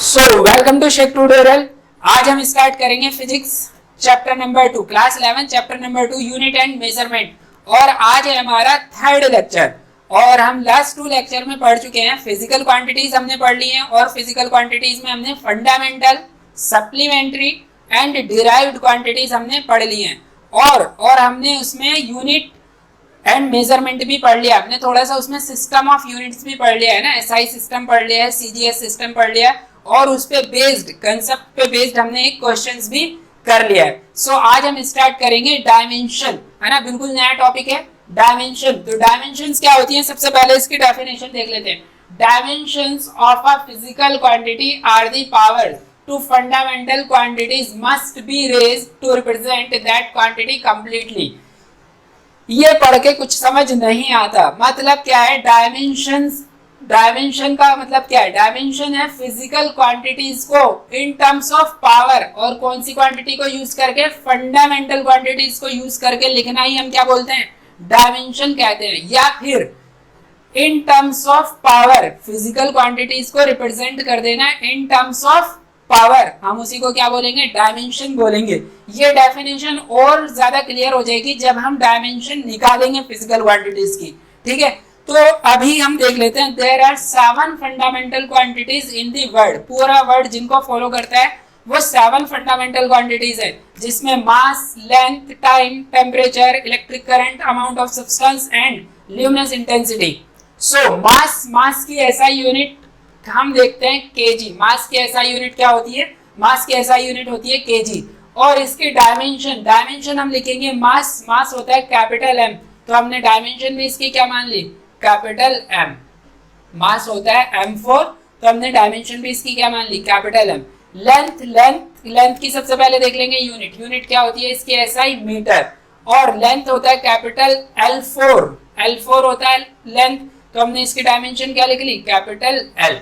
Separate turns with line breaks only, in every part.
So welcome to शेक tutorial. आज हम स्टार्ट करेंगे physics chapter number 2 class 11 chapter number 2 unit and measurement. और आज है हमारा थर्ड लेक्चर। और हम लास्ट 2 लेक्चर में पढ़ चुके हैं। फिजिकल क्वांटिटीज हमने पढ़ ली हैं और फिजिकल क्वांटिटीज में हमने fundamental, supplementary and derived quantities हमने पढ़ ली हैं। और हमने उसमें यूनिट एंड मेजरमेंट भी पढ़ लिया। आपने थोड़ा सा उसमें सिस्टम ऑफ यूनिट्स भी पढ़ लिया है ना, एसआई सिस्टम पढ़ लिया है, सीजीएस सिस्टम पढ़ लिया है और उस पे बेस्ड कंसेप्ट पे बेस्ड हमने एक क्वेश्चंस भी कर लिया है। सो आज हम स्टार्ट करेंगे डायमेंशन, है ना, बिल्कुल नया टॉपिक है डायमेंशन। तो डायमेंशंस क्या होती हैं, सबसे पहले इसकी डेफिनेशन देख लेते हैं। Dimensions of a physical quantity are the power to fundamental quantities must be raised to represent that quantity completely। ये पढ़ के कुछ समझ नहीं आता। मतलब क्या है डायमेंशंस, डायमेंशन का मतलब क्या है, डायमेंशन है फिजिकल क्वांटिटीज को इन टर्म्स ऑफ पावर, और कौन सी क्वांटिटी को यूज करके, फंडामेंटल क्वांटिटीज को यूज करके लिखना ही हम क्या बोलते हैं, डायमेंशन कहते हैं। या फिर in terms of power, physical quantities को रिप्रेजेंट कर देना इन टर्म्स ऑफ पावर, हम उसी को क्या बोलेंगे, डायमेंशन बोलेंगे। ये डेफिनेशन और ज्यादा क्लियर हो जाएगी जब हम डायमेंशन निकालेंगे फिजिकल क्वांटिटीज की। ठीक है, तो अभी हम देख लेते हैं। There are 7 fundamental quantities in the world. पूरा वर्ल्ड जिनको फॉलो करता है वो 7 फंडामेंटल क्वांटिटीज है, जिसमें mass, length, time, temperature, electric current, amount of substance and luminous intensity. So mass की ऐसा यूनिट हम देखते हैं केजी। मास की ऐसा यूनिट क्या होती है, मास की ऐसा यूनिट होती है केजी। और इसकी डायमेंशन हम लिखेंगे मास होता है कैपिटल एम, तो हमने डायमेंशन भी इसकी क्या मान ली, कैपिटल एम। मास होता है m4, तो हमने डायमेंशन भी इसकी क्या मान ली, कैपिटल एम। लेंथ की सबसे पहले देख लेंगे यूनिट क्या होती है इसकी, एसआई मीटर। और लेंथ होता है कैपिटल L4 होता है लेंथ, तो हमने इसकी डायमेंशन क्या लिख ली, कैपिटल L।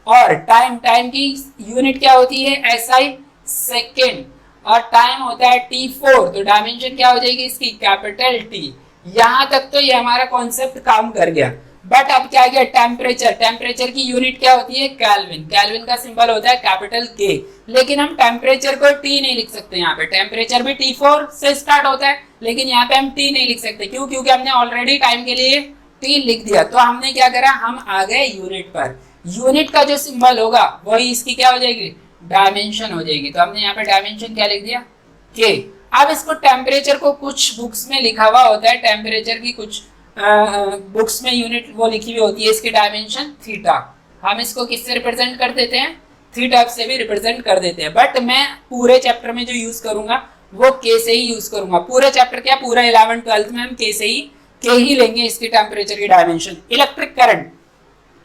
और टाइम की यूनिट क्या होती है, एसआई सेकेंड, और टाइम होता है T4, तो डायमेंशन क्या हो जाएगी इसकी, कैपिटल T। यहां तक तो ये हमारा कॉन्सेप्ट काम कर गया। बट अब क्या गया, टेम्परेचर की यूनिट क्या होती है, केल्विन का सिंबल होता है कैपिटल K। लेकिन हम टेम्परेचर को T नहीं लिख सकते। यहाँ पे टेम्परेचर भी T4 से स्टार्ट होता है, लेकिन यहाँ पे हम T नहीं लिख सकते। क्यों, क्योंकि हमने ऑलरेडी टाइम के लिए T लिख दिया। तो हमने क्या करा, हम आ गए यूनिट पर। यूनिट का जो सिंबल होगा वही इसकी क्या हो जाएगी, डायमेंशन हो जाएगी। तो हमने यहाँ पे डायमेंशन क्या लिख दिया, K। अब इसको टेम्परेचर को कुछ बुक्स में लिखा हुआ होता है, टेम्परेचर की कुछ बुक्स में यूनिट वो लिखी हुई होती है इसकी डायमेंशन थीटा। हम इसको किससे रिप्रेजेंट कर देते हैं, थीटा से भी रिप्रेजेंट कर देते हैं। बट मैं पूरे चैप्टर में जो यूज करूंगा वो K से ही यूज करूंगा। पूरे चैप्टर क्या, पूरा 11 12 में हम K ही लेंगे इसकी टेम्परेचर की डायमेंशन।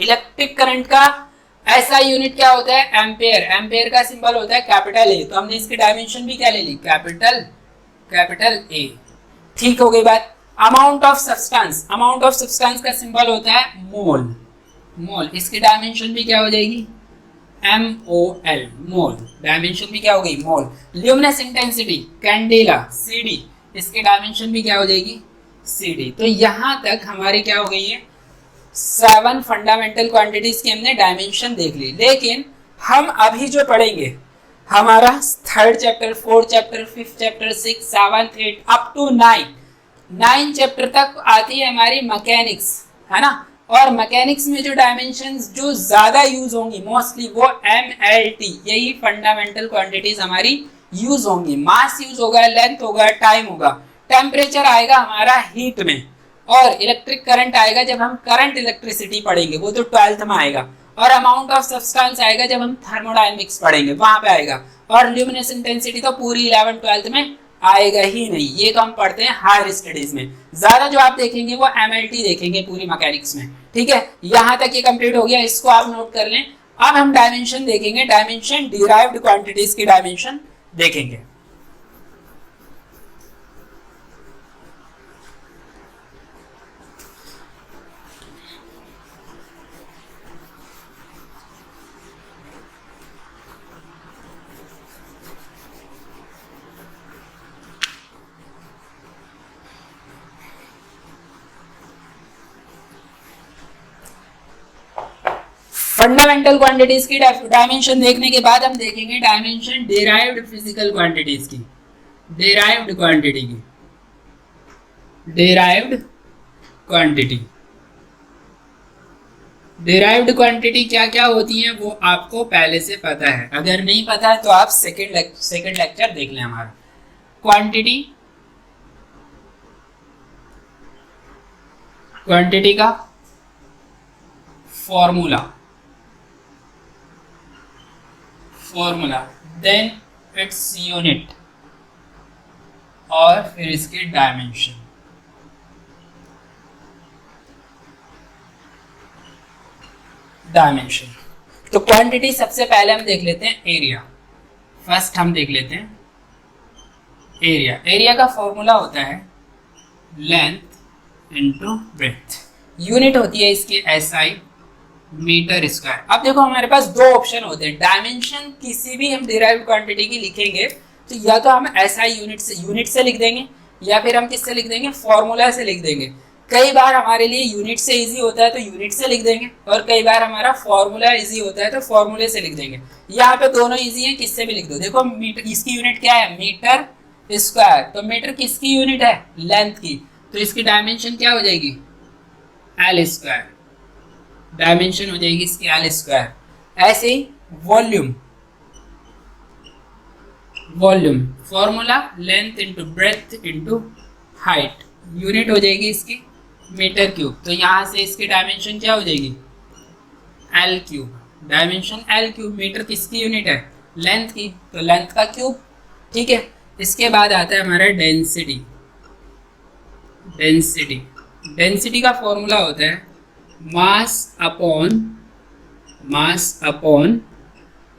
इलेक्ट्रिक करंट का ऐसा यूनिट क्या होता है, एम्पेयर का सिंबल होता है कैपिटल A। तो हमने इसकी डायमेंशन भी क्या ले ली, कैपिटल A। ठीक हो गई बात। अमाउंट ऑफ सब्सटेंस का सिंबल होता है मोल, इसकी डायमेंशन भी क्या हो जाएगी, MOL, मोल। डायमेंशन भी क्या हो गई, मोल। ल्यूमिनस इंटेंसिटी, कैंडेला, CD, इसकी डायमेंशन भी क्या हो जाएगी, CD। तो यहां तक हमारी क्या हो गई है, 7 फंडामेंटल क्वांटिटीज की हमने डायमेंशन देख ली। लेकिन हम अभी जो पढ़ेंगे, हमारा 3rd chapter, 4th chapter, 5th chapter, 6th, 7th, 8th up to 9 chapter तक आती है हमारी मैकेनिक्स, है ना। और मैकेनिक्स में जो डायमेंशंस जो ज्यादा यूज होंगी मोस्टली वो MLT, यही फंडामेंटल क्वांटिटीज हमारी यूज होंगी। मास यूज होगा, लेंथ होगा, टाइम होगा, टेम्परेचर आएगा हमारा हीट में, और इलेक्ट्रिक करंट आएगा जब हम करंट इलेक्ट्रिसिटी पढ़ेंगे, वो तो 12th में आएगा। और अमाउंट ऑफ सब्सटेंस आएगा जब हम थर्मोडायनेमिक्स पढ़ेंगे, वहां पे आएगा। और ल्यूमिनस इंटेंसिटी तो पूरी 11 12th में आएगा ही नहीं, ये तो हम पढ़ते हैं हायर स्टडीज में। ज्यादा जो आप देखेंगे वो MLT देखेंगे पूरी मैकेनिक्स में। ठीक है, यहां तक ये कंप्लीट हो गया, इसको आप नोट कर लें। अब हम डायमेंशन देखेंगे, डायमेंशन डिराइव्ड क्वांटिटीज की डायमेंशन देखेंगे। फंडामेंटल क्वांटिटीज की डायमेंशन देखने के बाद हम देखेंगे डायमेंशन डिराइव्ड फिजिकल क्वांटिटीज की, डिराइव्ड क्वांटिटी की, डिराइव्ड क्वांटिटी। डिराइव्ड क्वांटिटी क्या क्या होती हैं वो आपको पहले से पता है, अगर नहीं पता है तो आप सेकंड लेक्चर देख लें हमारा। क्वांटिटी, क्वांटिटी का formula, formula, then its unit और फिर इसके डायमेंशन। डायमेंशन तो क्वांटिटी सबसे पहले हम देख लेते हैं एरिया। फर्स्ट हम देख लेते हैं एरिया। एरिया का फॉर्मूला होता है लेंथ इनटू ब्रेथ, यूनिट होती है इसकी एसआई मीटर स्क्वायर। अब देखो हमारे पास दो ऑप्शन होते हैं, डायमेंशन किसी भी हम डिराइव्ड क्वांटिटी की लिखेंगे तो या तो हम एसआई यूनिट से लिख देंगे या फिर हम किससे लिख देंगे, फॉर्मूला से लिख देंगे। कई बार हमारे लिए यूनिट से इजी होता है तो यूनिट से लिख देंगे और कई बार हमारा फॉर्मूला इजी होता है तो फॉर्मूले से लिख देंगे। यहाँ पे दोनों इजी है, किससे भी लिख दो। देखो मीटर, इसकी यूनिट क्या है, मीटर स्क्वायर। तो मीटर किसकी यूनिट है, लेंथ की, तो इसकी डायमेंशन क्या हो जाएगी, एल स्क्वायर। डायमेंशन हो जाएगी इसकी एल स्क्वायर। ऐसे ही volume, volume formula length into breadth into height, unit हो जाएगी इसकी मीटर क्यूब। तो यहाँ से इसकी डायमेंशन क्या हो जाएगी, L cube. Dimension L cube, metre किसकी यूनिट है, लेंथ की, तो लेंथ का क्यूब। ठीक है, इसके बाद आता है हमारा डेंसिटी। डेंसिटी, डेंसिटी का फॉर्मूला होता है मास अपॉन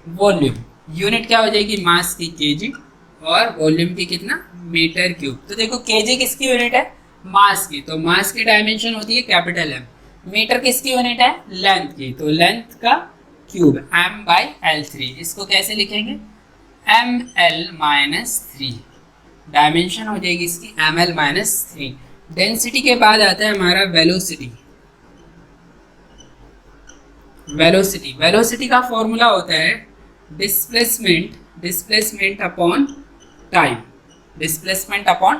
वॉल्यूम। यूनिट क्या हो जाएगी, मास की केजी और वॉल्यूम की कितना, मीटर क्यूब। तो देखो केजी किसकी यूनिट है, मास की, तो मास की डायमेंशन होती है कैपिटल एम। मीटर किसकी यूनिट है, लेंथ की, तो लेंथ का क्यूब m/L3। इसको कैसे लिखेंगे, ml-3। डायमेंशन हो जाएगी इसकी ml-3। डेंसिटी के बाद आता है हमारा वेलोसिटी। वेलोसिटी, वेलोसिटी का फॉर्मूला होता है displacement upon time. Displacement upon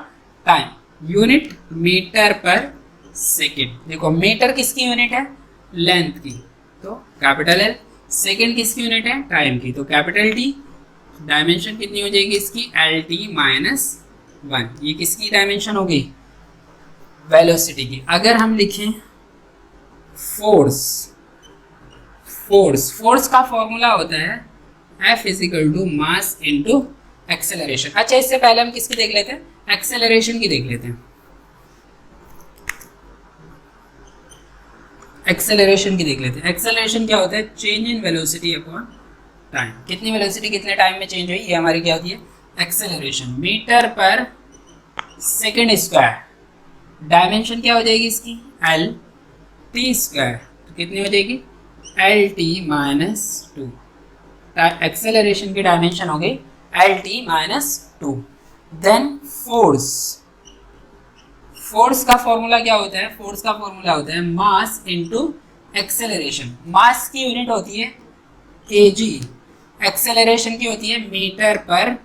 time, unit metre per second. देखो मीटर किसकी यूनिट है, लेंथ की, तो कैपिटल एल। सेकेंड किसकी यूनिट है, टाइम की, तो कैपिटल टी। डायमेंशन कितनी हो जाएगी इसकी, LT-1। ये किसकी डायमेंशन हो गई, वेलोसिटी की। अगर हम लिखें फोर्स, फोर्स का फॉर्मूला होता है F = मास इंटू एक्सेलरेशन। अच्छा, इससे पहले हम किसकी देख लेते हैं, एक्सेलरेशन की देख लेते हैं। एक्सेलरेशन की देख लेते हैं। एक्सेलरेशन क्या होता है, change in velocity upon time. कितनी वेलोसिटी कितने टाइम में चेंज हुई, ये हमारी क्या होती है, acceleration. Metre per second square. Dimension क्या हो जाएगी इसकी, LT²। तो कितनी हो जाएगी, LT-2। एक्सेलरेशन की डायमेंशन हो गई LT-2। देन फोर्स, फोर्स का फॉर्मूला क्या होता है, फोर्स का फॉर्मूला होता है मास इंटू एक्सेलरेशन। मास की यूनिट होती है केजी, एक्सेलरेशन की होती है मीटर पर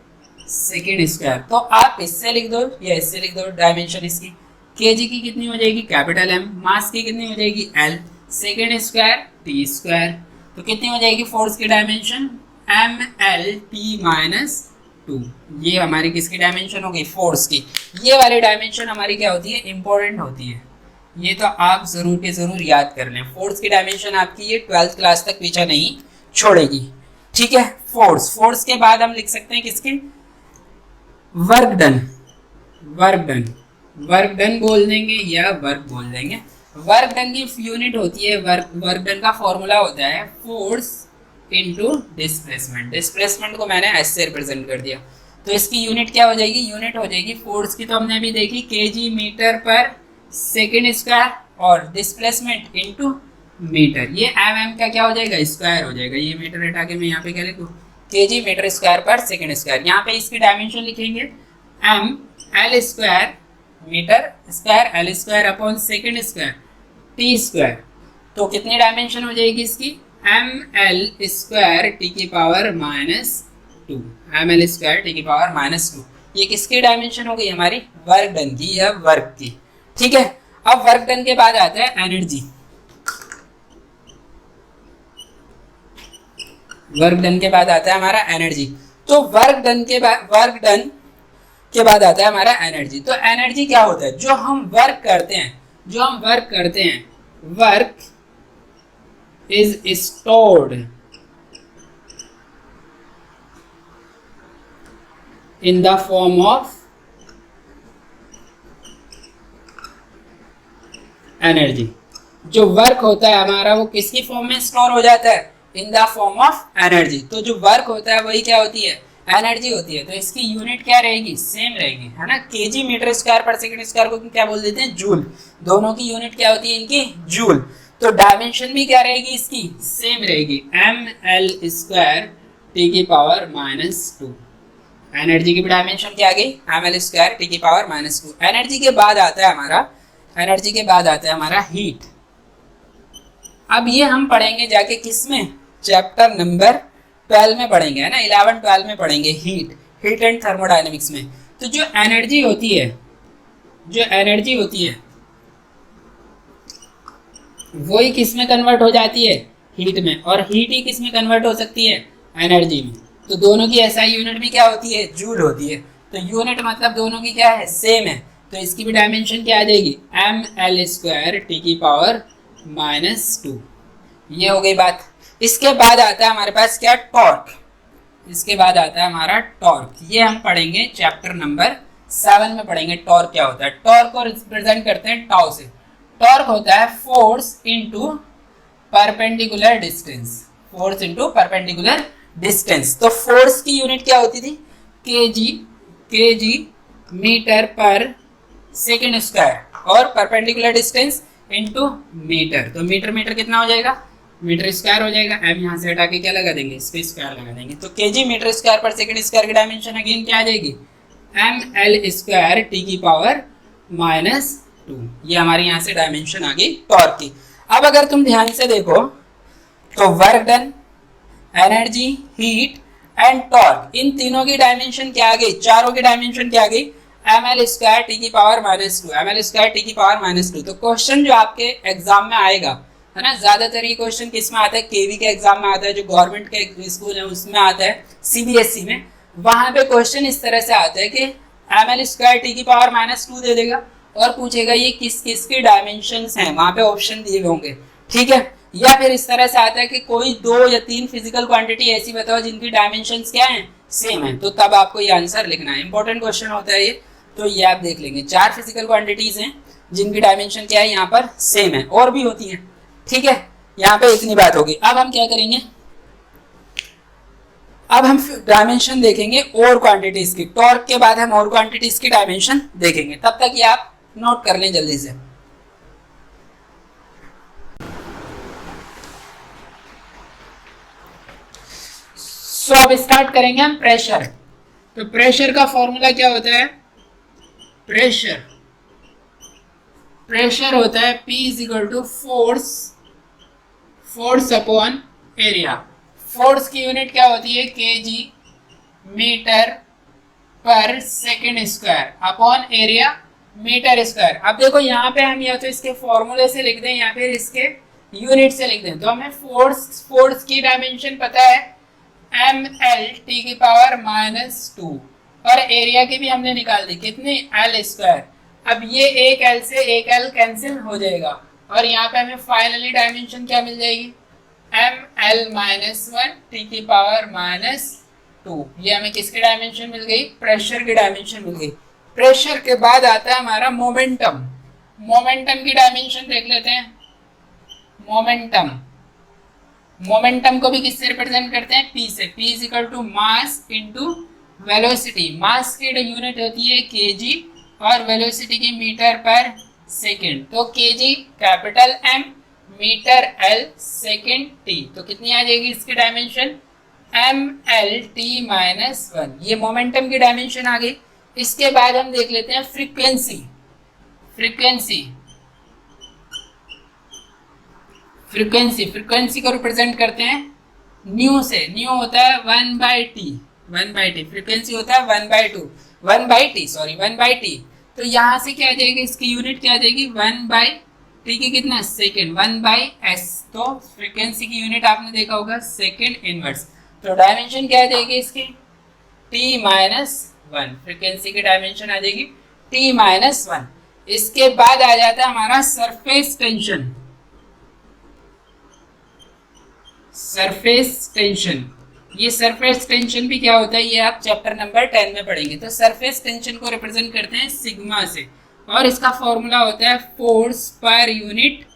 सेकेंड स्क्वायर। तो आप इससे लिख दो या इससे लिख दो। डायमेंशन इसकी केजी की कितनी हो जाएगी, कैपिटल एम। मास की कितनी हो जाएगी, एल। Second square T²। तो कितनी हो जाएगी फोर्स की डायमेंशन, mLT-2। ये हमारी किसकी डायमेंशन हो गई, फोर्स की। ये वाली डायमेंशन हमारी क्या होती है, इंपॉर्टेंट होती है। ये तो आप जरूर के जरूर याद कर लें। फोर्स की डायमेंशन आपकी ये 12th क्लास तक पीछा नहीं छोड़ेगी। ठीक है, फोर्स के बाद हम लिख सकते हैं किसकी, वर्क डन। वर्क डन बोल देंगे या वर्क बोल देंगे। वर्क डन की यूनिट होती है, वर्क डन का फॉर्मूला होता है फोर्स इंटू डिस्प्लेसमेंट। डिस्प्लेसमेंट को मैंने ऐसे रिप्रेजेंट कर दिया, तो इसकी यूनिट क्या हो जाएगी, यूनिट हो जाएगी फोर्स की, तो हमने अभी देखी KG metre per second square, और डिस्प्लेसमेंट इंटू मीटर। ये एम का क्या हो जाएगा, स्क्वायर हो जाएगा। ये मीटर हटा के मैं यहाँ पे क्या लिखूँ, KG metre square per second square. यहाँ पे इसकी डायमेंशन लिखेंगे mL² metre square, L² upon second square T²। तो कितनी डायमेंशन हो जाएगी इसकी, एम एल स्क्वायर टी की power minus 2, M L square T की पावर माइनस 2। ये किसकी डायमेंशन हो गई? हमारी वर्क डन की या वर्क की। ठीक है, अब वर्क डन के बाद आता है एनर्जी। वर्क डन के बाद आता है हमारा एनर्जी। तो वर्क डन के बाद आता है हमारा एनर्जी। तो एनर्जी क्या होता है? जो हम वर्क करते हैं, work is stored in the form of energy. जो वर्क होता है हमारा वो किसकी फॉर्म में स्टोर हो जाता है? In the form of energy. तो जो वर्क होता है वही क्या होती है? एनर्जी होती है। तो इसकी यूनिट क्या रहेगी? सेम रहेगी, है ना। केजी मीटर स्क्वायर पर सेकंड स्क्वायर को क्या बोल देते हैं? जूल। दोनों की यूनिट क्या होती है इनकी? जूल। तो डायमेंशन भी क्या रहेगी इसकी? सेम रहेगी, एम एल स्क्वायर टी की पावर माइनस 2। एनर्जी की डायमेंशन क्या आ गई? एम एल स्क्वायर टी की पावर माइनस 2। एनर्जी के बाद आता है हमारा हीट। अब ये हम पढ़ेंगे जाके किसमें? चैप्टर नंबर 12 में पढ़ेंगे, है ना। 11-12 में पढ़ेंगे हीट एंड थर्मोडायनेमिक्स में। तो जो एनर्जी होती है वही किस में कन्वर्ट हो जाती है? हीट में। और हीट ही किस में कन्वर्ट हो सकती है? एनर्जी में। तो दोनों की एसआई यूनिट भी क्या होती है? जूल होती है। तो यूनिट मतलब दोनों की क्या है? सेम है। तो इसकी भी डायमेंशन क्या आ जाएगी? एम एल स्क्वायर टी की पावर माइनस 2। ये हो गई बात। इसके बाद आता है हमारे पास क्या? टॉर्क। इसके बाद आता है हमारा टॉर्क। ये हम पढ़ेंगे चैप्टर नंबर 7 में पढ़ेंगे टॉर्क क्या होता है। टॉर्क को रिप्रेजेंट करते हैं टाउ से। टॉर्क होता है force into perpendicular distance. Force into perpendicular distance. तो फोर्स की यूनिट क्या होती थी? KG metre per second square. और परपेंडिकुलर डिस्टेंस इनटू मीटर। तो मीटर कितना हो जाएगा? मीटर स्क्वायर हो जाएगा। एम यहाँ से हटा के क्या लगा देंगे? इस पे स्क्वायर लगा देंगे। तो केजी मीटर स्क्वायर पर सेकंड स्क्वायर की डायमेंशन अगेन क्या आ जाएगी? एम एल स्क्वायर टी की पावर माइनस 2। ये हमारी यहाँ से डायमेंशन आ गई टॉर्क की। अब अगर तुम ध्यान से देखो तो work done, energy, heat and torque, इन तीनों की डायमेंशन क्या आ गई? चारों की डायमेंशन क्या आ गई? एम एल स्क्वायर टी की power minus 2, M L square T की पावर माइनस 2। तो क्वेश्चन जो आपके एग्जाम में आएगा, है ना, ज्यादातर ये क्वेश्चन किस में आता है? केवी के एग्जाम में आता है, जो गवर्नमेंट के स्कूल है उसमें आता है, सीबीएसई में। वहां पे क्वेश्चन इस तरह से आता है कि एम एल स्क्वायर टी की पावर माइनस 2 दे देगा और पूछेगा ये किस किस की डायमेंशंस हैं। वहां पे ऑप्शन दिए होंगे, ठीक है। या फिर इस तरह से आता है कि कोई 2 या 3 फिजिकल क्वांटिटी ऐसी बताओ जिनकी डायमेंशंस क्या हैं? सेम है। तो तब आपको ये आंसर लिखना है। इंपॉर्टेंट क्वेश्चन होता है ये। तो ये आप देख लेंगे। 4 फिजिकल क्वांटिटीज हैं जिनकी डायमेंशन क्या है? यहाँ पर सेम है। और भी होती हैं, ठीक है। यहाँ पे इतनी बात होगी। अब हम क्या करेंगे? अब हम डायमेंशन देखेंगे और क्वांटिटीज की। टॉर्क के बाद हम और क्वांटिटीज की डायमेंशन देखेंगे। तब तक ये आप नोट कर लें जल्दी से। सो अब स्टार्ट करेंगे हम प्रेशर। तो प्रेशर का फॉर्मूला क्या होता है? प्रेशर होता है P is equal to force upon area. Force की यूनिट क्या होती है? KG metre per second square upon area metre square. अब देखो यहाँ पे हम या तो इसके फॉर्मूले से लिख दें या फिर इसके यूनिट से लिख दें। तो हमें फोर्स की डायमेंशन पता है एम एल टी की पावर माइनस 2 और एरिया की भी हमने निकाल दी, कितनी? L square. अब ये एक एल से एक एल कैंसिल हो जाएगा और यहाँ पे हमें फाइनली डायमेंशन क्या मिल जाएगी? एम एल माइनस 1 टी की पावर माइनस 2। ये हमें किसकी डायमेंशन मिल गई? प्रेशर की डायमेंशन मिल गई। प्रेशर के बाद आता है हमारा मोमेंटम। मोमेंटम की डायमेंशन देख लेते हैं। मोमेंटम को भी किससे रिप्रेजेंट करते हैं? P से। P is equal to mass into velocity. Mass की यूनिट होती है केजी और वेलोसिटी की मीटर पर सेकंड। तो KG capital M, metre L, second T। तो कितनी आ जाएगी इसकी डायमेंशन? mlt minus 1। ये मोमेंटम की डायमेंशन आ गई। इसके बाद हम देख लेते हैं फ्रीक्वेंसी। फ्रीक्वेंसी, फ्रीक्वेंसी को रिप्रेजेंट करते हैं न्यू से। न्यू होता है 1/t, 1/t। फ्रीक्वेंसी होता है 1/2, 1/t, सॉरी 1/t। तो यहाँ से क्या आ जाएगी, इसकी यूनिट क्या आ जाएगी, 1/t की कितना सेकेंड, 1/s। तो फ्रीक्वेंसी की यूनिट आपने देखा होगा सेकेंड इनवर्स। तो डायमेंशन क्या आ जाएगी इसकी, t-1। फ्रीक्वेंसी की डायमेंशन आ जाएगी t-1। इसके बाद आ जाता है हमारा सरफेस टेंशन। सरफेस टेंशन, ये सरफेस टेंशन भी क्या होता है, ये आप चैप्टर नंबर 10 में पढ़ेंगे। तो सरफेस टेंशन को रिप्रेजेंट करते हैं सिग्मा से, और इसका फॉर्मूला होता है force per unit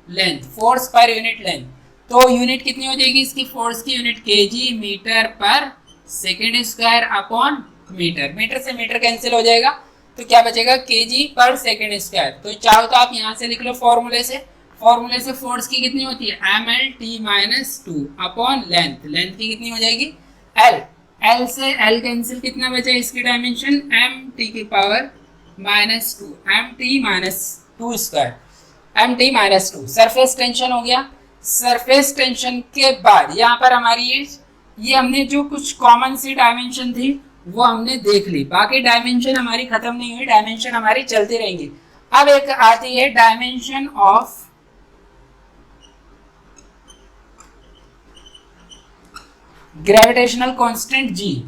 length, force per unit length. तो यूनिट कितनी हो जाएगी इसकी, फोर्स की unit KG metre per second square upon metre. Metre से मीटर कैंसिल हो जाएगा, तो क्या बचेगा, केजी पर सेकेंड स्क्वायर। तो चाहो तो आप यहाँ से लिख लो फॉर्मूले से। फॉर्मूले से फोर्स की कितनी होती है, ml-t-2 अपॉन लेंथ। लेंथ की कितनी हो जाएगी, l। l से l कैंसिल, कितना बचा इसकी dimension, mt⁻², mt-2 square, mt-2। Surface tension हो गया। सरफेस टेंशन के बाद यहाँ पर हमारी ये हमने जो कुछ कॉमन सी डायमेंशन थी वो हमने देख ली, बाकी डायमेंशन हमारी खत्म नहीं हुई, डायमेंशन हमारी चलती रहेंगी। अब एक आती है dimension of gravitational constant g।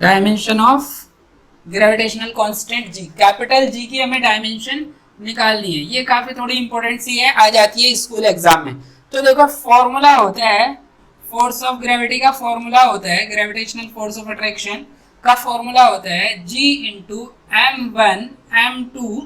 Dimension of gravitational constant g, capital G की हमें डायमेंशन निकालनी है। ये काफी थोड़ी इंपॉर्टेंट सी है, आ जाती है स्कूल एग्जाम में। तो देखो फॉर्मूला होता है, फोर्स ऑफ ग्रेविटी का फॉर्मूला होता है, ग्रेविटेशनल फोर्स ऑफ अट्रैक्शन का फॉर्मूला होता है g into m1 m2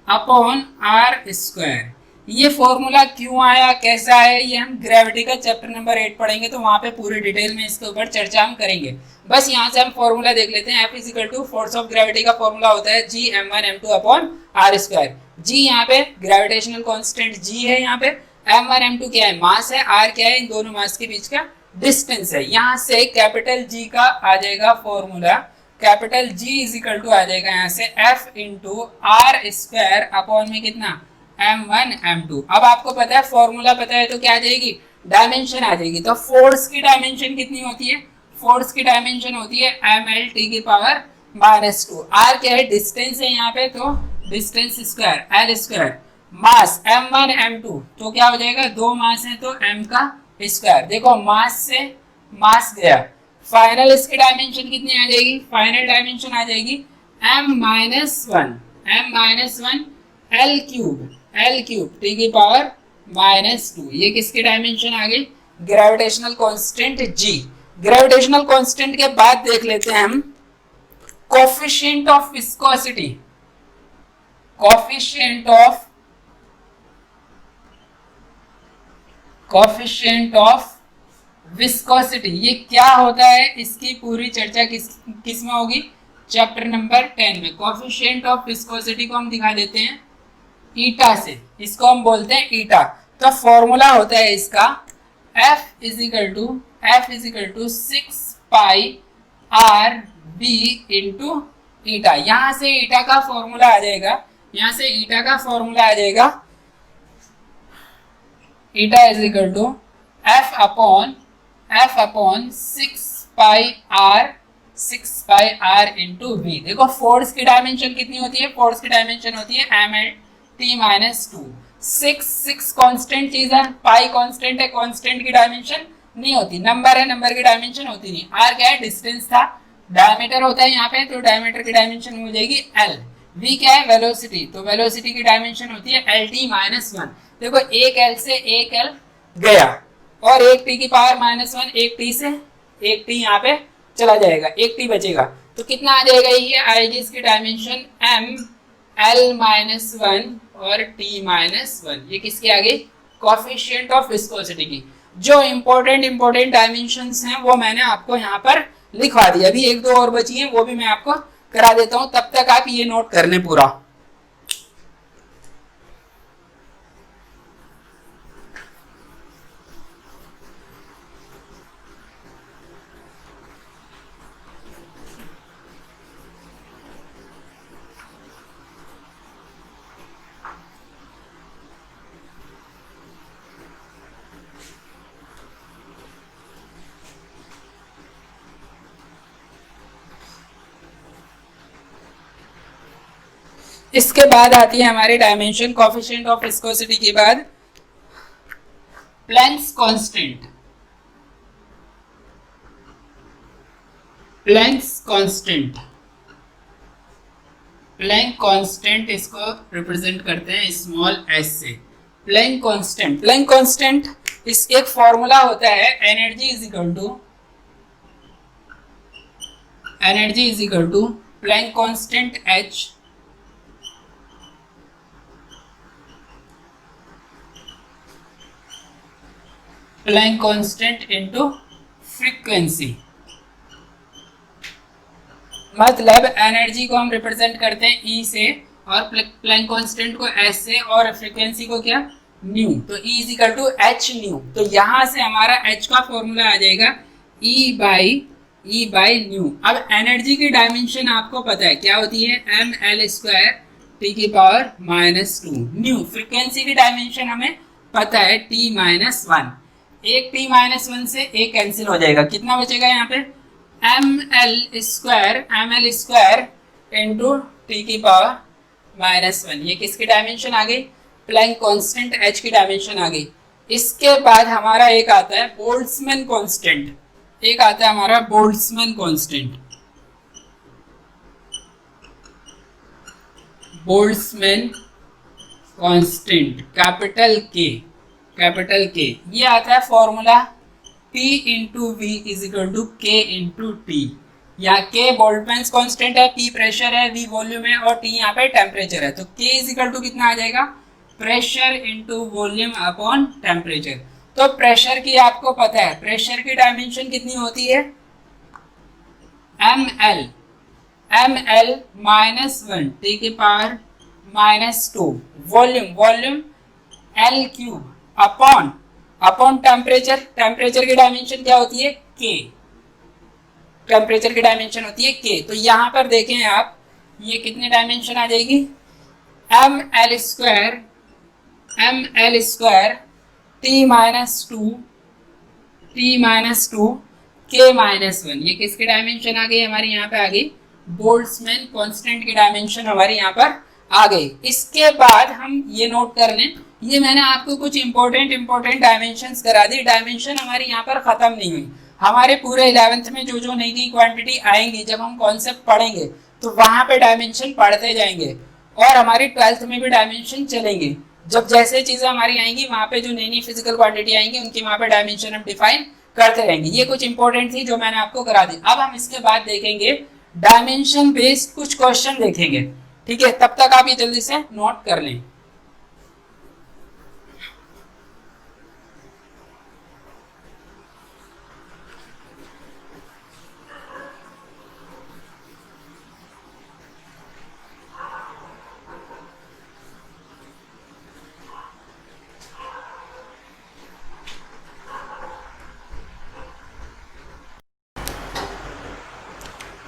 upon R square. ये फॉर्मूला क्यों आया, कैसा है, ये हम ग्रेविटी का चैप्टर नंबर 8 पढ़ेंगे, तो वहां पे पूरी डिटेल में इसके ऊपर चर्चा हम करेंगे। बस यहाँ से हम फॉर्मूला देख लेते हैं। F equal to force of gravity का फॉर्मूला होता है g m1 m2 upon R square. g यहाँ पे ग्रेविटेशनल कांस्टेंट g है, यहाँ पे m1 m2 क्या है, मास है, r क्या है, इन दोनों मास के बीच का डिस्टेंस है। यहाँ से कैपिटल G का आ जाएगा फॉर्मूला, कैपिटल G इजिकल टू आ जाएगा यहाँ से F into r square upon में कितना m1 m2। अब आपको पता है फॉर्मूला पता है तो क्या आ जाएगी, डायमेंशन आ जाएगी। तो फोर्स की डायमेंशन कितनी होती है, फोर्स की डायमेंशन होती है ml⁻²। r क्या है, डिस्टेंस है यहाँ पे, तो डिस्टेंस स्क्वायर l स्क्वायर। मास m1 m2, तो क्या हो जाएगा, दो मास है तो m का स्क्वायर। देखो मास से मास गया, फाइनल इसकी डायमेंशन कितनी आ जाएगी, फाइनल डायमेंशन आ जाएगी m-1 l³ t⁻²। ये किसकी डायमेंशन आ गई, gravitational constant g। Gravitational constant के बाद देख लेते हैं हम coefficient of viscosity. Coefficient of viscosity ये क्या होता है, इसकी पूरी चर्चा किस में होगी, चैप्टर नंबर 10 में। कोफिशिएंट ऑफ विस्कोसिटी को हम दिखा देते हैं ईटा से, इसको हम बोलते हैं ईटा। तो फॉर्मूला होता है इसका F equal to 6π/r⁵ into eta. यहाँ से ईटा का फॉर्मूला आ जाएगा, eta equal to F upon 6π/r into v। देखो फोर्स की डायमेंशन कितनी होती है, फोर्स की डायमेंशन होती है ml⁻²। 6 कांस्टेंट चीज है, पाई कांस्टेंट है, कांस्टेंट की डायमेंशन नहीं होती, नंबर है, नंबर की डायमेंशन होती नहीं। r क्या है, डिस्टेंस था, डायमीटर होता है यहाँ पे, तो डायमीटर की डायमेंशन हो जाएगी l। v क्या है, वेलोसिटी, तो वेलोसिटी की डायमेंशन होती है lt-1। देखो एक l से एक l गया, और एक t⁻⁻1, एक t से एक t यहाँ पे चला जाएगा, एक t बचेगा, तो कितना आ जाएगा, ये आएगी इसकी डायमेंशन ml-1 और t-1। ये किसकी आ गई, कोफिशिएंट ऑफ विस्कोसिटी की। जो इंपॉर्टेंट डायमेंशंस हैं वो मैंने आपको यहाँ पर लिखवा दिया, अभी एक दो और बची हैं वो भी मैं आपको करा देता हूँ, तब तक आप ये नोट कर लें पूरा। इसके बाद आती है हमारी डायमेंशन कोफिशिएंट ऑफ विस्कोसिटी के बाद Planck's constant. Planck's constant, Planck constant इसको रिप्रेजेंट करते हैं स्मॉल एस से। प्लैंक कांस्टेंट, प्लैंक कांस्टेंट इस एक फॉर्मूला होता है energy is equal to Planck constant H Planck constant into frequency. मतलब एनर्जी को हम रिप्रेजेंट करते हैं E से और प्लैंक कांस्टेंट को S से और फ्रीक्वेंसी को क्या न्यू, तो E is equal to H nu. तो यहां से हमारा H का फॉर्मूला आ जाएगा E बाई न्यू। अब एनर्जी की डायमेंशन आपको पता है क्या होती है, ml² T⁻²। न्यू फ्रीक्वेंसी की डायमेंशन हमें पता है T-1। एक T-1 से एक कैंसिल हो जाएगा, कितना बचेगा यहाँ पे ml² इंटू T⁻⁻1। ये किसकी डायमेंशन आ गई, प्लैंक कांस्टेंट H की डायमेंशन आ गई। इसके बाद हमारा एक आता है बोल्ट्जमैन कांस्टेंट, एक आता है हमारा Boltzmann constant. Boltzmann constant capital K, ये आता है formula P into V is equal to K into T। यहाँ K बोल्ट्जमैन कांस्टेंट है, P प्रेशर है, V वॉल्यूम है और T यहाँ पे टेम्परेचर है। तो K इज इक्वल टू कितना आ जाएगा, pressure into volume upon temperature. तो प्रेशर की आपको पता है, प्रेशर की डायमेंशन कितनी होती है ml -1 T⁻⁻2। Volume L³ upon temperature. Temperature की डायमेंशन क्या होती है K, टेम्परेचर की डायमेंशन होती है K। तो यहाँ पर देखें आप, ये कितनी डायमेंशन आ जाएगी ml² T-2 K-1। ये किसकी डायमेंशन आ गई हमारी, यहाँ पे आ गई बोल्ट्जमैन कांस्टेंट की डायमेंशन हमारी यहाँ पर आ गई। इसके बाद हम ये नोट कर लें, ये मैंने आपको कुछ इंपॉर्टेंट डायमेंशंस करा दी। डायमेंशन हमारी यहाँ पर खत्म नहीं हुई, हमारे पूरे 11th में जो नई नई क्वांटिटी आएंगी, जब हम कॉन्सेप्ट पढ़ेंगे तो वहां पे डायमेंशन पढ़ते जाएंगे और हमारी 12th में भी डायमेंशन चलेंगे। जब जैसे चीजें हमारी आएंगी वहां पे जो नई नई फिजिकल क्वांटिटी आएंगी उनकी वहां पे डायमेंशन हम डिफाइन करते रहेंगे। ये कुछ इंपॉर्टेंट थी जो मैंने आपको करा दी। अब हम इसके बाद देखेंगे डायमेंशन बेस्ड कुछ क्वेश्चन देखेंगे, ठीक है। तब तक आप ये जल्दी से नोट कर लें।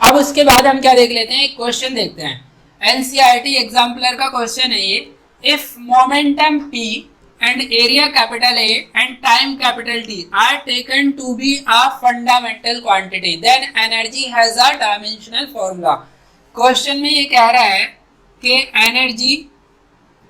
अब उसके बाद हम क्या देख लेते हैं, एक क्वेश्चन देखते हैं। एनसीईआरटी एग्जाम्पलर का क्वेश्चन है ये। If momentum P and area capital A and time capital T are taken to be a fundamental quantity, then energy has a dimensional formula। Question में ये कह रहा है कि energy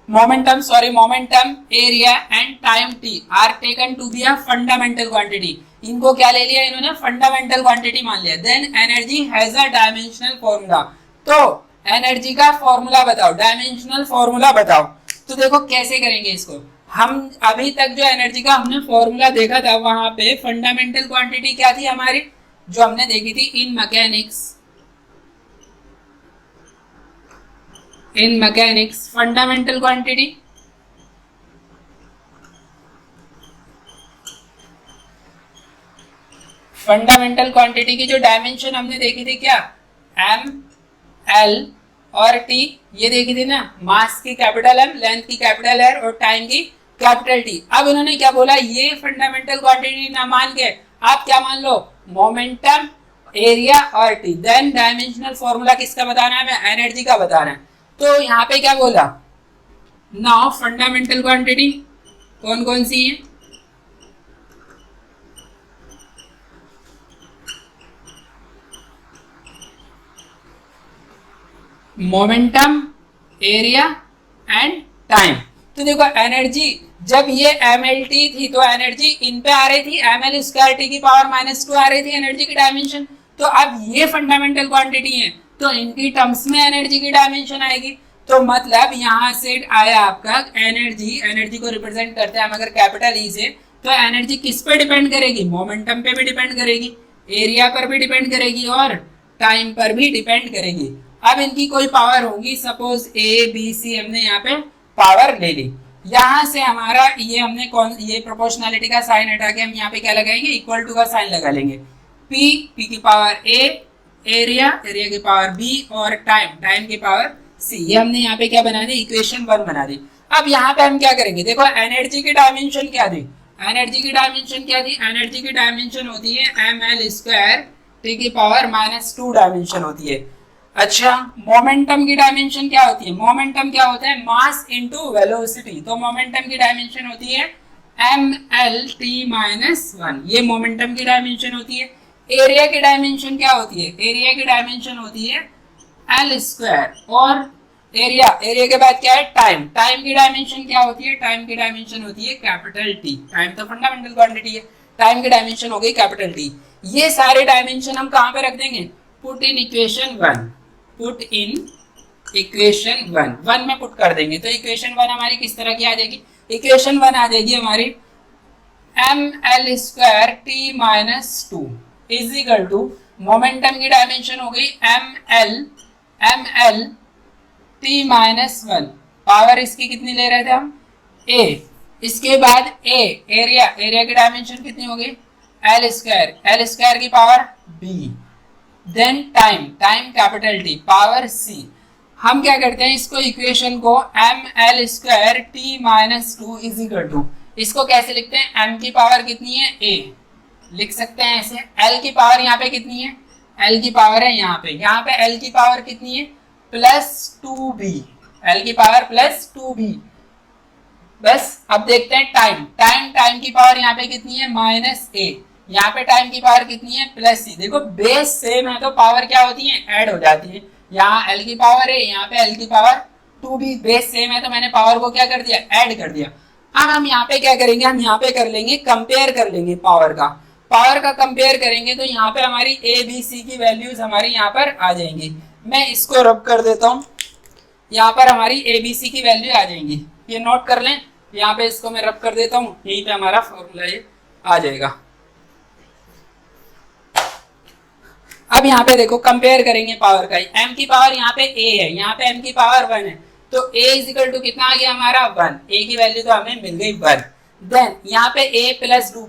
momentum area and time T are taken to be a fundamental quantity. इनको क्या ले लिया इन्होंने, फंडामेंटल क्वांटिटी मान लिया। Then energy has a dimensional formula. तो एनर्जी का फॉर्मूला बताओ, डायमेंशनल फॉर्मूला बताओ। तो देखो कैसे करेंगे इसको। हम अभी तक जो एनर्जी का हमने फॉर्मूला देखा था, वहां पे फंडामेंटल क्वांटिटी क्या थी हमारी, जो हमने देखी थी in mechanics fundamental quantity. Fundamental quantity की जो डायमेंशन हमने देखी थी क्या, एम, एल और टी, ये देखी थी ना। मास की कैपिटल एम, लेंथ की कैपिटल आर और टाइम की कैपिटल टी। अब इन्होंने क्या बोला, ये फंडामेंटल क्वांटिटी ना मान के आप क्या मान लो, मोमेंटम, एरिया और टी। देन डायमेंशनल फॉर्मूला किसका बताना है, हमें एनर्जी का बताना है। तो यहाँ पे क्या बोला, नाउ फंडामेंटल क्वांटिटी कौन कौन सी है, मोमेंटम, एरिया एंड टाइम। तो देखो एनर्जी जब ये mlt थी तो एनर्जी इन पे आ रही थी ml स्क्वायर टी की पावर -2 आ रही थी एनर्जी की डायमेंशन। तो अब ये फंडामेंटल क्वांटिटी है तो इनकी टर्म्स में एनर्जी की डायमेंशन आएगी। तो मतलब यहाँ से आया आपका एनर्जी को रिप्रेजेंट करते हैं हम अगर कैपिटल ई से, तो एनर्जी किस पे डिपेंड करेगी, मोमेंटम पे भी डिपेंड करेगी, एरिया पर भी डिपेंड करेगी और टाइम पर भी डिपेंड करेगी। अब इनकी कोई पावर होगी, सपोज ए बी सी हमने यहाँ पे पावर ले ली, यहाँ से हमारा ये हमने ये प्रोपोर्शनलिटी का साइन हटा के हम यहाँ पे क्या लगाएंगे, इक्वल टू का साइन लगा लेंगे। पी की पावर ए, एरिया की पावर बी और टाइम की पावर सी। ये हमने यहाँ पे क्या बना दी, इक्वेशन 1 बना दी। अब यहाँ पे हम क्या करेंगे, देखो एनर्जी की डायमेंशन क्या दी, एनर्जी की डायमेंशन होती है ml² टी की पावर -2 डायमेंशन होती है। अच्छा, मोमेंटम की डायमेंशन क्या होती है, मोमेंटम क्या होता है, मास इनटू वेलोसिटी। तो मोमेंटम की डायमेंशन होती है mlt-1, ये मोमेंटम की डायमेंशन होती है। एरिया की डायमेंशन क्या होती है, एरिया की डायमेंशन होती है l²। और एरिया के बाद क्या है, टाइम की डायमेंशन क्या होती है, टाइम की डायमेंशन होती है कैपिटल टी। टाइम तो फंडामेंटल क्वांटिटी है, टाइम की डायमेंशन हो गई कैपिटल टी। ये सारे डायमेंशन हम कहाँ पे रख देंगे, पुट इन इक्वेशन 1 में पुट कर देंगे। तो इक्वेशन 1 हमारी किस तरह की आ जाएगी, इक्वेशन 1 आ जाएगी हमारी ml² t-2 is equal to, momentum की डायमेंशन हो गई ml t-1, पावर इसकी कितनी ले रहे थे हम, a। इसके बाद एरिया की डायमेंशन कितनी हो गई, l² की power b। Then time capital T, power c। हम क्या करते हैं, इसको इक्वेशन को ml² t-2 is equal to, इसको कैसे लिखते हैं, m की पावर कितनी है, a लिख सकते हैं ऐसे। l की पावर यहाँ पे कितनी है, l की पावर है यहाँ पे l की पावर कितनी है, +2b, l की पावर +2b। बस अब देखते हैं टाइम की पावर यहाँ पे कितनी है, -a, यहाँ पे टाइम की पावर कितनी है, +c। देखो बेस सेम है तो पावर क्या होती है, ऐड हो जाती है। यहाँ l की पावर है, यहाँ पे l की पावर 2b, बेस सेम है तो मैंने पावर को क्या कर दिया, ऐड कर दिया। अब हम यहाँ पे क्या करेंगे, हम यहाँ पे कर लेंगे, कंपेयर कर लेंगे पावर का कंपेयर करेंगे तो यहाँ पे हमारी ए बी सी की वैल्यूज हमारी यहाँ पर आ जाएंगी। मैं इसको रब कर देता हूँ, यहाँ पर हमारी ए बी सी की वैल्यू आ जाएंगी, ये नोट कर लें। यहाँ पे इसको मैं रब कर देता हूँ, यहीं पे हमारा फॉर्मूला ये आ जाएगा। अब यहाँ पे देखो कंपेयर करेंगे पावर का, m की पावर यहाँ पे a है, यहाँ पे m की पावर 1 है, तो a इज इक्वल टू कितना आ गया हमारा 1, a की वैल्यू तो हमें मिल गई 1। देन यहाँ पे a+2,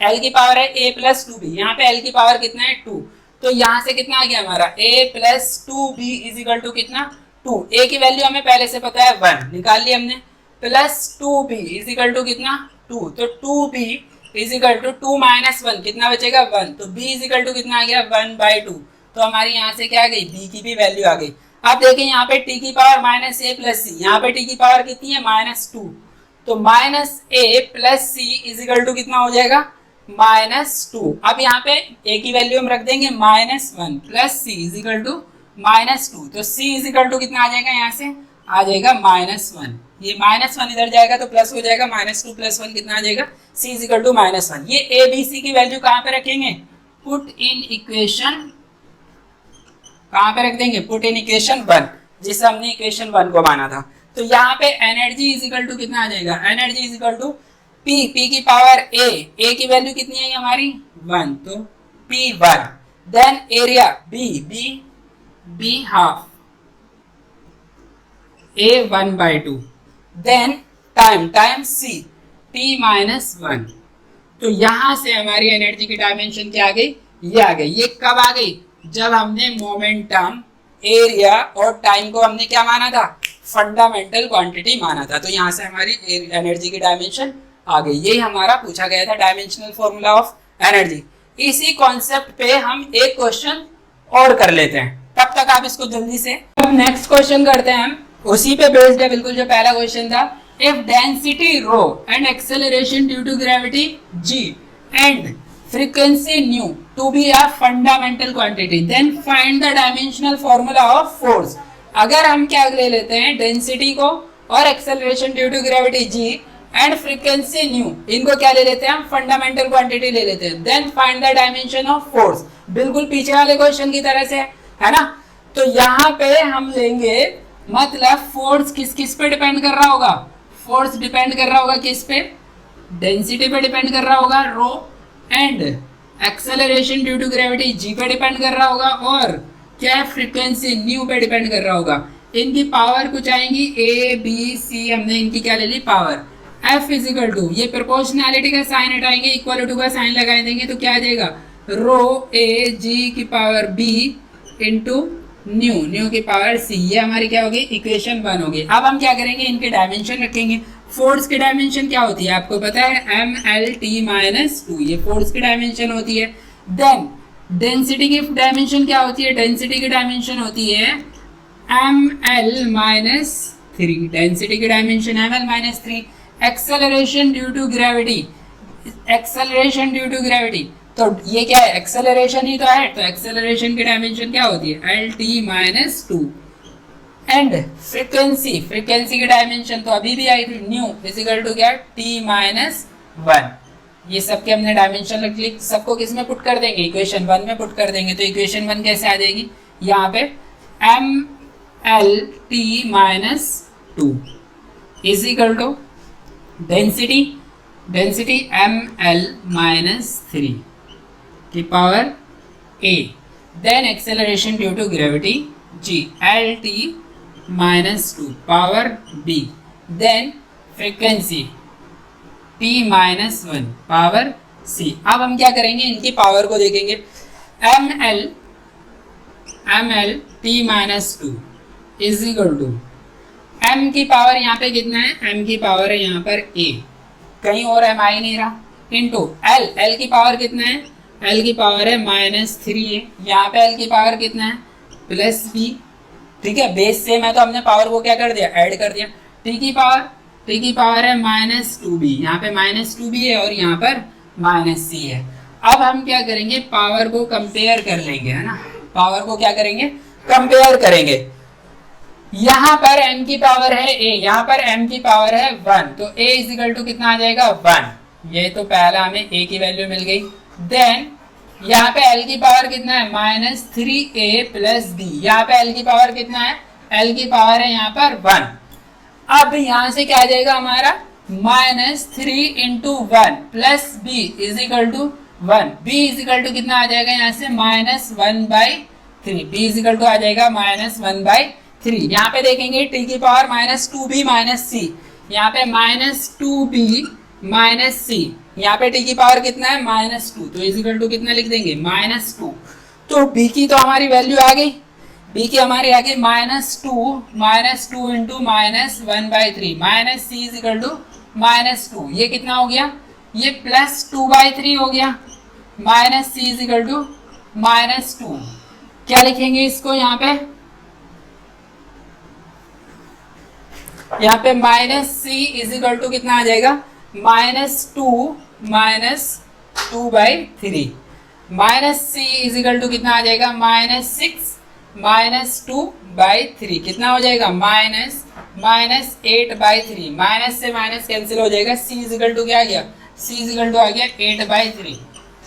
l की पावर है a+2b, यहाँ पे l की पावर कितना है 2, तो यहाँ से कितना आ गया हमारा a+2b इज इक्वल टू कितना 2। a की वैल्यू हमें पहले से पता है 1, निकाल ली हमने, +2b इज इक्वल टू कितना 2, तो 2b इज इक्वल टू 2 - 1 कितना बचेगा 1, तो b इज इक्वल टू कितना आ गया 1/2। तो हमारी यहाँ से क्या आ गई, b की भी वैल्यू आ गई। अब देखिए यहाँ पे t की पावर -a+c, यहाँ पे t की पावर कितनी है -2, तो -a+c इज इक्वल टू कितना हो जाएगा -2। अब यहाँ पे a की वैल्यू हम रख देंगे -1 + c इज इक्वल टू -2, तो c इज इक्वल टू कितना आ जाएगा, यहाँ से आ जाएगा -1, ये -1 इधर जाएगा तो प्लस हो जाएगा, -2 + 1 कितना आ जाएगा, c इज इक्वल टू -1। ये a b c की वैल्यू कहाँ पे रखेंगे, पुट इन इक्वेशन, कहाँ पे रख देंगे, पुट इन इक्वेशन 1, जिसे हमने इक्वेशन 1 को माना था। तो यहाँ पे एनर्जी इज इक्वल टू कितना आ जाएगा, energy is equal to p की पावर a की वैल्यू कितनी है हमारी 1, तो p1। Then area b half a 1/2। Then time c t-1। तो यहां से हमारी एनर्जी की डायमेंशन क्या आ गई, ये आ गई। ये कब आ गई, जब हमने मोमेंटम, एरिया और टाइम को हमने क्या माना था, फंडामेंटल क्वांटिटी माना था। तो यहाँ से हमारी एनर्जी की डायमेंशन आ गई। यही हमारा पूछा गया था डायमेंशनल फॉर्मूला ऑफ एनर्जी। इसी कॉन्सेप्ट पे हम एक क्वेश्चन और कर लेते हैं, तब तक आप इसको जल्दी से, अब नेक्स्ट क्वेश्चन करते हैं हम, उसी पे बेस्ड है बिल्कुल जो पहला क्वेश्चन था। If density rho and acceleration due to gravity g and frequency nu to be a fundamental quantity, then find the dimensional formula of force अगर हम क्या ले लेते हैं, डेंसिटी को और acceleration due to gravity G and frequency nu, इनको क्या ले लेते हैं हम, फंडामेंटल क्वांटिटी ले लेते हैं। Then find the dimension of force, बिल्कुल पीछे वाले क्वेश्चन की तरह से है ना। तो यहाँ पे हम लेंगे, मतलब फोर्स किस किस पे डिपेंड कर रहा होगा, फोर्स डिपेंड कर रहा होगा किस पे, डेंसिटी पे डिपेंड कर रहा होगा rho, and acceleration due to gravity g पे डिपेंड कर रहा होगा, और क्या है, फ्रीक्वेंसी न्यू पे डिपेंड कर रहा होगा। इनकी पावर कुछ आएंगी ए बी सी, हमने इनकी क्या ले ली, पावर। एफ इजिकल टू, ये प्रोपोर्शनैलिटी का साइन हटाएंगे, इक्वल टू का साइन लगा देंगे, तो क्या आ जाएगा, रो ए जी की power B into nu, nu की पावर सी। ये हमारी क्या होगी, इक्वेशन 1 होगी। अब हम क्या करेंगे, इनके डायमेंशन रखेंगे। फोर्स की डायमेंशन क्या होती है आपको पता है, एम एल टी माइनस 2, ये फोर्स की डायमेंशन होती है। देन डेंसिटी की डायमेंशन क्या होती है, डेंसिटी की डायमेंशन होती है एम एल माइनस 3, डेंसिटी की dimension M L minus 3। Acceleration due to gravity, acceleration due to gravity, तो ये क्या है, एक्सेलरेशन ही तो है, तो एक्सेलरेशन की डायमेंशन क्या होती है, L T minus 2। And frequency, frequency की डायमेंशन तो अभी भी आई थी, न्यू इजिकल टू क्या, टी माइनस 1। ये सबके हमने डायमेंशन रख ली, सबको किस में पुट कर देंगे, इक्वेशन 1 में पुट कर देंगे। तो इक्वेशन 1 कैसे आ जाएगी, यहाँ पे M L T minus 2 equal to density, density M L minus 3 की power a, then acceleration due to gravity g L T minus 2 power b, then frequency T minus 1 power c. अब हम क्या करेंगे, इनकी पावर को देखेंगे, M L T minus 2 is equal to, m की power यहाँ पे कितना है, m की पावर है यहाँ पर a, कहीं और m आ ही नहीं रहा, इंटू l, l की पावर कितना है, l की पावर है -3 है, यहाँ पे l की पावर कितना है, +b, ठीक है, बेस सेम है तो हमने पावर को क्या कर दिया, ऐड कर दिया। t की पावर है -2b, यहाँ पे -2b है और यहाँ पर -c है। अब हम क्या करेंगे, पावर को कंपेयर कर लेंगे, है ना, पावर को क्या करेंगे, कंपेयर करेंगे। यहाँ पर m की पावर है a, यहाँ पर m की पावर है 1, तो a इजिकल टू कितना आ जाएगा, 1। ये तो पहला हमें a की वैल्यू मिल गई। देन यहाँ पे l की पावर कितना है, -3a प्लस b, यहाँ पे l की पावर कितना है, l की पावर है यहाँ पर 1। अब यहाँ से क्या आ जाएगा हमारा, -3 into 1 plus b equal to 1, b equal to कितना आ जाएगा यहाँ से, -1/3, b इजिकल टू आ जाएगा -1/3। यहाँ पे देखेंगे t की पावर -2b -c, यहाँ पे -2b -c, यहाँ पे t की पावर कितना है, -2, तो इजिकल टू कितना लिख देंगे, -2। तो b की तो हमारी वैल्यू आ गई, b की हमारी आ गई -2 इंटू -1/3, -c इजिकल टू -2, ये कितना हो गया, ये +2/3 हो गया, -c इजिकल टू -2। क्या लिखेंगे इसको, यहाँ पे -c इजिकल टू कितना आ जाएगा, -2 -2/3, -c इजिकल टू कितना आ जाएगा, -6 -2/3, कितना हो जाएगा, -8/3, माइनस से माइनस कैंसिल हो जाएगा, c इजिकल टू क्या आ गया, c इजिकल टू आ गया 8/3।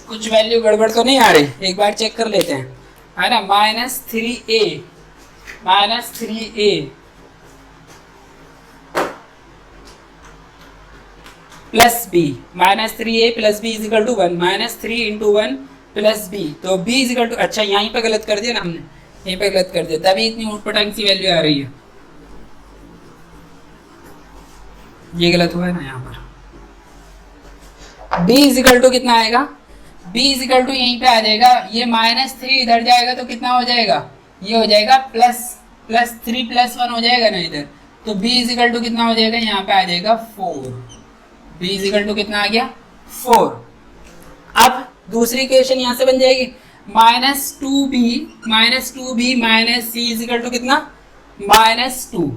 कुछ वैल्यू गड़बड़ तो नहीं आ रही, एक बार चेक कर लेते हैं, है ना, -3a plus b, -3a plus b equal to 1, -3 into 1 plus b, तो b इजिकल टू, अच्छा यहीं पे गलत कर दिया ना हमने, यहीं पे गलत कर दिया, तभी इतनी उटपटांग सी वैल्यू आ रही है, ये गलत हुआ है ना यहाँ पर। b इजिकल टू कितना आएगा, b इजिकल टू यहीं पे आ जाएगा, ये -3 इधर जाएगा तो कितना हो जाएगा, ये हो जाएगा +3 + 1 हो जाएगा ना इधर, तो b इजिकल टू कितना हो जाएगा, यहाँ पे आ जाएगा 4, b इजिकल टू कितना आ गया, 4। अब दूसरी इक्वेशन यहाँ से बन जाएगी, -2b -c इजिकल टू कितना, -2,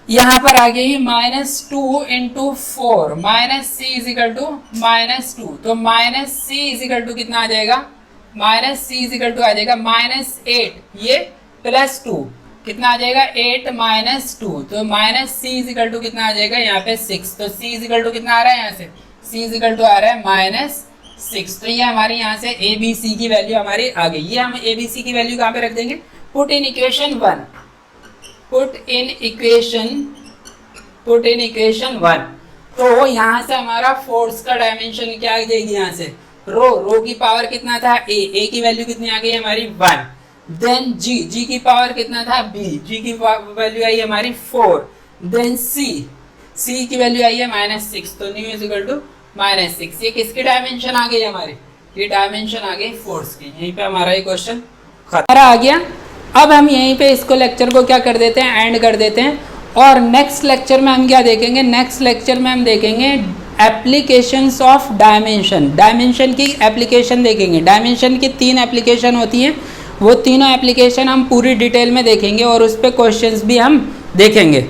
यहाँ पर आ गई -2 इंटू 4, -c इजिकल टू -2, तो -c इजिकल टू कितना आ जाएगा, minus C is equal to आ जाएगा -8, ये +2, कितना आ जाएगा 8 -2, तो minus C is equal to कितना आ जाएगा यहाँ पे 6, तो सी इज इक्वल टू कितना आ रहा है यहाँ से, सी इज इक्वल टू आ रहा है -6, तो ये हमारी यहाँ से ए बी सी की वैल्यू हमारी आ गई। ये हम ए बी सी की वैल्यू कहाँ पे रख देंगे, put in equation 1, put in equation 1। तो यहाँ से हमारा फोर्स का डायमेंशन क्या आ जाएगी, यहाँ से रो की पावर कितना था ए की वैल्यू कितनी आ गई हमारी 1, देन जी की पावर कितना था बी की वैल्यू आई हमारी 4, देन सी की वैल्यू आई है -6, तो न्यू इज इक्वल टू -6। ये किसकी डायमेंशन आ गई हमारी, ये डायमेंशन आ गई फोर्स की। यहीं पे हमारा ये क्वेश्चन खत्म आ गया। अब हम यहीं पे इसको लेक्चर को क्या कर देते हैं, एंड कर देते हैं, और नेक्स्ट लेक्चर में हम क्या देखेंगे, नेक्स्ट लेक्चर में हम देखेंगे एप्लीकेशंस ऑफ डायमेंशन, डायमेंशन की एप्लीकेशन देखेंगे। डायमेंशन की 3 एप्लीकेशन होती हैं, वो तीनों एप्लीकेशन हम पूरी डिटेल में देखेंगे और उस पर क्वेश्चंस भी हम देखेंगे।